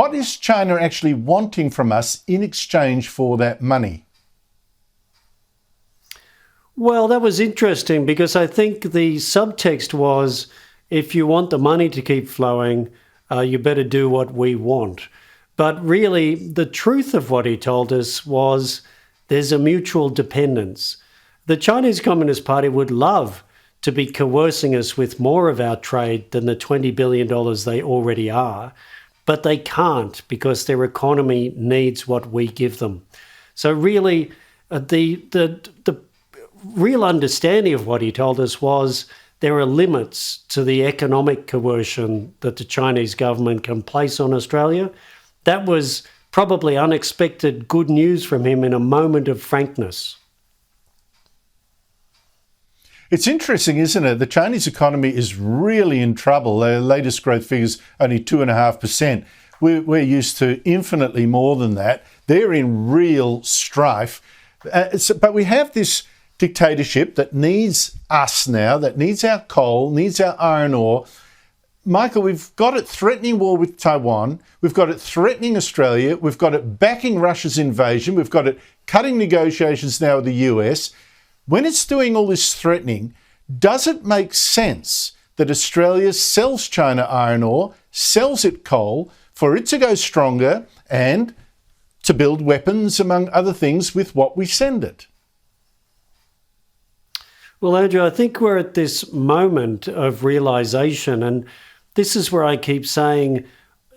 What is China actually wanting from us in exchange for that money? Well, that was interesting because I think the subtext was, if you want the money to keep flowing, you better do what we want. But really, the truth of what he told us was there's a mutual dependence. The Chinese Communist Party would love to be coercing us with more of our trade than the $20 billion they already are, but they can't because their economy needs what we give them. So really, the real understanding of what he told us was there are limits to the economic coercion that the Chinese government can place on Australia. That was probably unexpected good news from him in a moment of frankness. It's interesting, isn't it? The Chinese economy is really in trouble. Their latest growth figures only 2.5%. We're used to infinitely more than that. They're in real strife. But we have this dictatorship that needs us now, that needs our coal, needs our iron ore. Michael, we've got it threatening war with Taiwan. We've got it threatening Australia. We've got it backing Russia's invasion. We've got it cutting negotiations now with the US. When it's doing all this threatening, does it make sense that Australia sells China iron ore, sells it coal, for it to go stronger and to build weapons, among other things, with what we send it? Well, Andrew, I think we're at this moment of realisation, and this is where I keep saying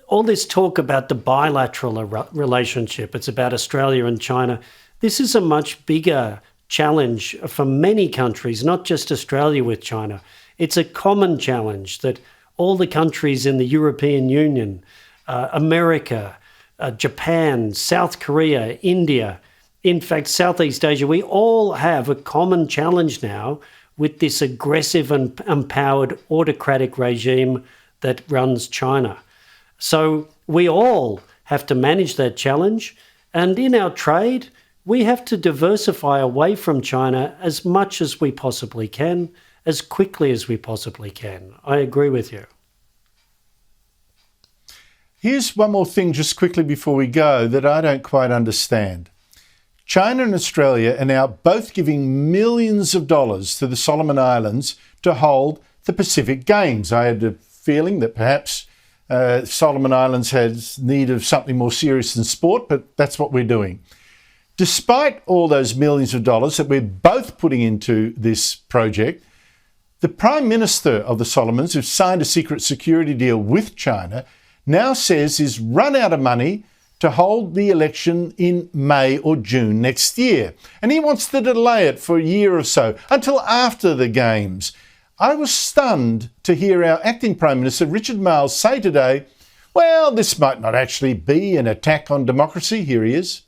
all this talk about the bilateral relationship, it's about Australia and China. This is a much bigger challenge for many countries, not just Australia with China. It's a common challenge that all the countries in the European Union, America, Japan, South Korea, India, in fact, Southeast Asia, we all have a common challenge now with this aggressive and empowered autocratic regime that runs China. So we all have to manage that challenge. And in our trade, we have to diversify away from China as much as we possibly can, as quickly as we possibly can. I agree with you. Here's one more thing just quickly before we go that I don't quite understand. China and Australia are now both giving millions of dollars to the Solomon Islands to hold the Pacific Games. I had a feeling that perhaps Solomon Islands has need of something more serious than sport, but that's what we're doing. Despite all those millions of dollars that we're both putting into this project, the Prime Minister of the Solomons, who's signed a secret security deal with China, now says he's run out of money to hold the election in May or June next year. And he wants to delay it for a year or so, until after the Games. I was stunned to hear our acting Prime Minister, Richard Marles, say today, well, this might not actually be an attack on democracy. Here he is.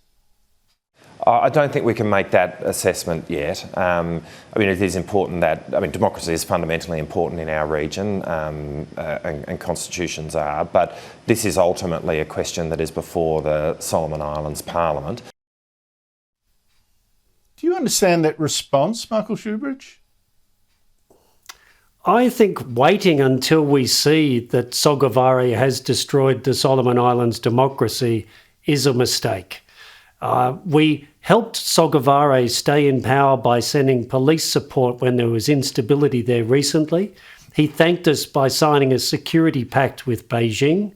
I don't think we can make that assessment yet. I mean, it is important that, democracy is fundamentally important in our region, and constitutions are, but this is ultimately a question that is before the Solomon Islands Parliament. Do you understand that response, Michael Shoebridge? I think waiting until we see that Sogavare has destroyed the Solomon Islands democracy is a mistake. We helped Sogavare stay in power by sending police support when there was instability there recently. He thanked us by signing a security pact with Beijing.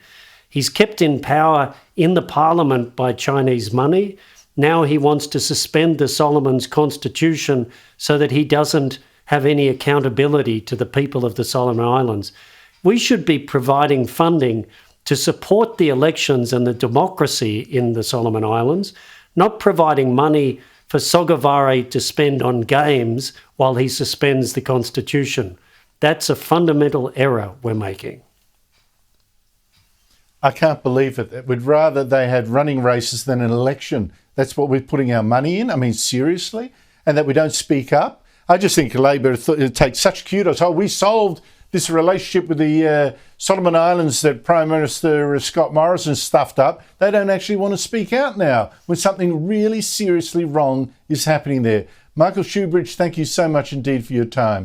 He's kept in power in the parliament by Chinese money. Now he wants to suspend the Solomons constitution so that he doesn't have any accountability to the people of the Solomon Islands. We should be providing funding to support the elections and the democracy in the Solomon Islands, not providing money for Sogavare to spend on games while he suspends the constitution. That's a fundamental error we're making. I can't believe it. We'd rather they had running races than an election. That's what we're putting our money in. I mean, seriously? And that we don't speak up? I just think Labor takes such kudos. Oh, we solved this relationship with the Solomon Islands that Prime Minister Scott Morrison stuffed up. They don't actually want to speak out now when something really seriously wrong is happening there. Michael Shoebridge, thank you so much indeed for your time.